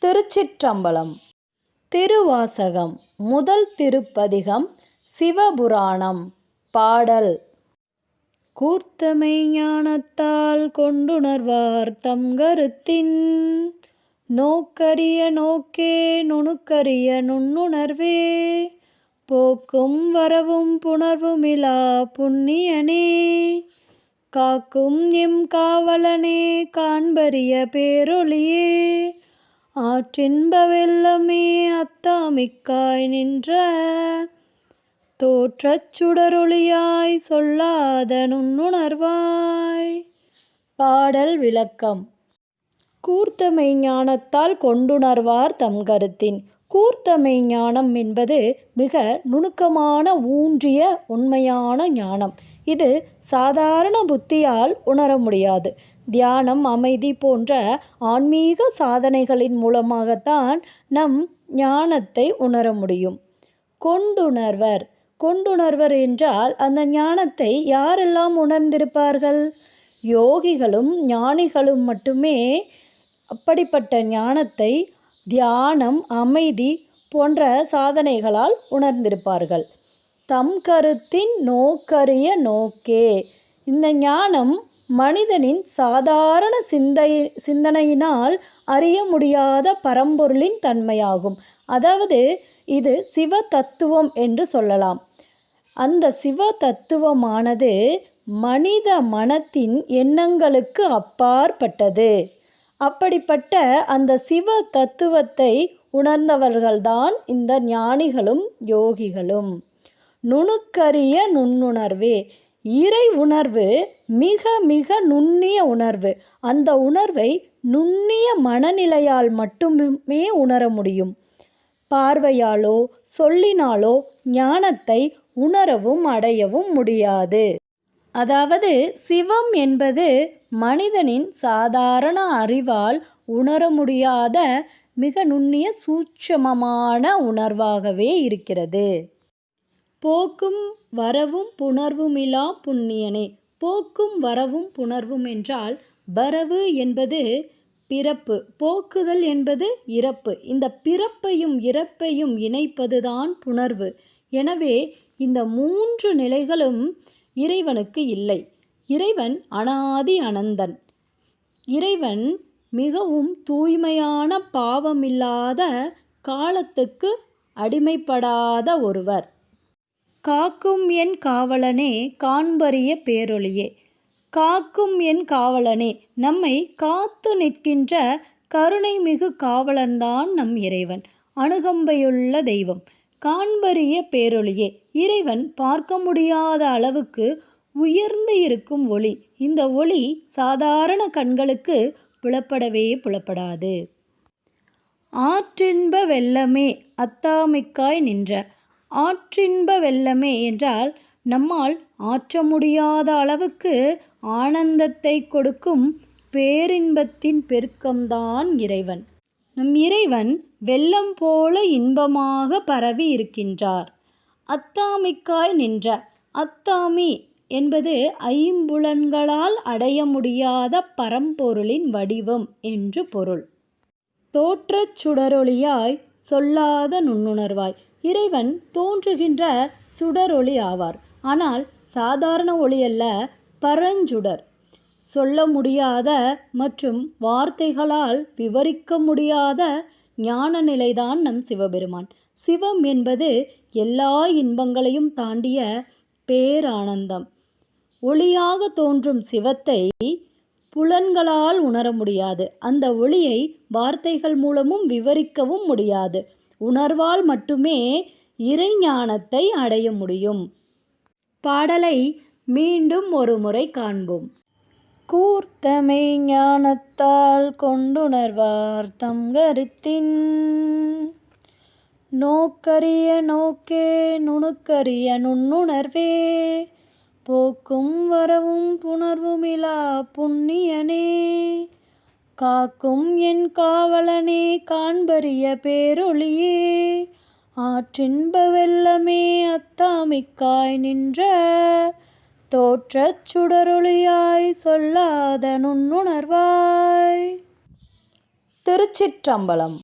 திருச்சிற்றம்பலம். திருவாசகம். முதல் திருப்பதிகம். சிவபுராணம். பாடல். கூர்த்தமை ஞானத்தால் கொண்டுணர்வார் தம் கருத்தின் நோக்கரிய நோக்கே நுணுக்கரிய நுண்ணுணர்வே போக்கும் வரவும் புணர்வுமிலா புண்ணியனே காக்கும் எம் காவலனே காண்பரிய பேரொளியே ஆற்றின்ப வெள்ளமே அத்தாமிக்காய் நின்ற தோற்றச் சுடரொளியாய் சொல்லாத நுண்ணுணர்வாய். பாடல் விளக்கம். கூர்த்தமை ஞானத்தால் கொண்டுணர்வார் தம் கருத்தின். கூர்த்தமை ஞானம் என்பது மிக நுணுக்கமான ஊன்றிய உண்மையான ஞானம். இது சாதாரண புத்தியால் உணர முடியாது. தியானம், அமைதி போன்ற ஆன்மீக சாதனைகளின் மூலமாகத்தான் நம் ஞானத்தை உணர முடியும். கொண்டுணர்வர். கொண்டுணர்வர் என்றால் அந்த ஞானத்தை யாரெல்லாம் உணர்ந்திருப்பார்கள்? யோகிகளும் ஞானிகளும் மட்டுமே அப்படிப்பட்ட ஞானத்தை தியானம், அமைதி போன்ற சாதனைகளால் உணர்ந்திருப்பார்கள். தம் கருத்தின் நோக்கரிய நோக்கே. இந்த ஞானம் மனிதனின் சாதாரண சிந்தனையினால் அறிய முடியாத பரம்பொருளின் தன்மையாகும். அதாவது இது சிவ தத்துவம் என்று சொல்லலாம். அந்த சிவ தத்துவமானது மனித மனத்தின் எண்ணங்களுக்கு அப்பாற்பட்டது. அப்படிப்பட்ட அந்த சிவ தத்துவத்தை உணர்ந்தவர்கள்தான் இந்த ஞானிகளும் யோகிகளும். நுணுக்கரிய நுண்ணுணர்வே. இறை உணர்வு மிக மிக நுண்ணிய உணர்வு. அந்த உணர்வை நுண்ணிய மனநிலையால் மட்டுமே உணர முடியும். பார்வையாலோ சொல்லினாலோ ஞானத்தை உணரவும் அடையவும் முடியாது. அதாவது சிவம் என்பது மனிதனின் சாதாரண அறிவால் உணர முடியாத மிக நுண்ணிய சூட்சமமான உணர்வாகவே இருக்கிறது. போக்கும் வரவும் புணர்வுமிலா புண்ணியனே. போக்கும் வரவும் புணர்வும் என்றால் வரவு என்பது பிறப்பு, போக்குதல் என்பது இறப்பு. இந்த பிறப்பையும் இறப்பையும் இணைப்பதுதான் புணர்வு. எனவே இந்த மூன்று நிலைகளும் இறைவனுக்கு இல்லை. இறைவன் அனாதி அனந்தன். இறைவன் மிகவும் தூய்மையான பாவமில்லாத காலத்துக்கு அடிமைப்படாத ஒருவர். காக்கும் என் காவலனே காண்பரிய பேரொளியே. காக்கும் என் காவலனே. நம்மை காத்து நிற்கின்ற கருணை மிகு காவலன்தான் நம் இறைவன். அணுகம்பையுள்ள தெய்வம். காண்பரிய பேரொளியே. இறைவன் பார்க்க முடியாத அளவுக்கு உயர்ந்து இருக்கும் ஒளி. இந்த ஒளி சாதாரண கண்களுக்கு புலப்படாது. ஆற்றின்ப வெள்ளமே அத்தாமிக்காய் நின்ற. ஆற்றின்ப வெள்ளமே என்றால் நம்மால் ஆற்ற முடியாத அளவுக்கு ஆனந்தத்தை கொடுக்கும் பேரின்பத்தின் பெருக்கம்தான் இறைவன். நம் இறைவன் வெள்ளம் போல இன்பமாக பரவி இருக்கின்றார். அத்தாமிக்காய் நின்ற. அத்தாமி என்பது ஐம்புலன்களால் அடைய முடியாத பரம்பொருளின் வடிவம் என்று பொருள். தோற்றச் சுடரொளியாய் சொல்லாத நுண்ணுணர்வாய். இறைவன் தோன்றுகின்ற சுடரொளி ஆவார். ஆனால் சாதாரண ஒளி அல்ல, பரஞ்சுடர். சொல்ல முடியாத மற்றும் வார்த்தைகளால் விவரிக்க முடியாத ஞான நிலைதான் நம் சிவபெருமான். சிவம் என்பது எல்லா இன்பங்களையும் தாண்டிய பேரானந்தம். ஒளியாக தோன்றும் சிவத்தை புலன்களால் உணர முடியாது. அந்த ஒளியை வார்த்தைகள் மூலமும் விவரிக்கவும் முடியாது. உணர்வால் மட்டுமே இறைஞானத்தை அடைய முடியும். பாடலை மீண்டும் ஒரு முறை காண்போம். கூர்த்தமை ஞானத்தால் கொண்டுணர்வார் தம் கருத்தின் நோக்கரிய நோக்கே நுணுக்கரிய நுண்ணுணர்வே போக்கும் வரவும் புணர்வுமிலா புண்ணியனே காக்கும் என் காவலனே காண்பரிய பேரொளியே ஆற்றின்ப வெள்ளமே அத்தாமிக்காய் நின்ற தோற்றச் சுடரொளியாய் சொல்லாத நுண்ணுணர்வாய். திருச்சிற்றம்பலம்.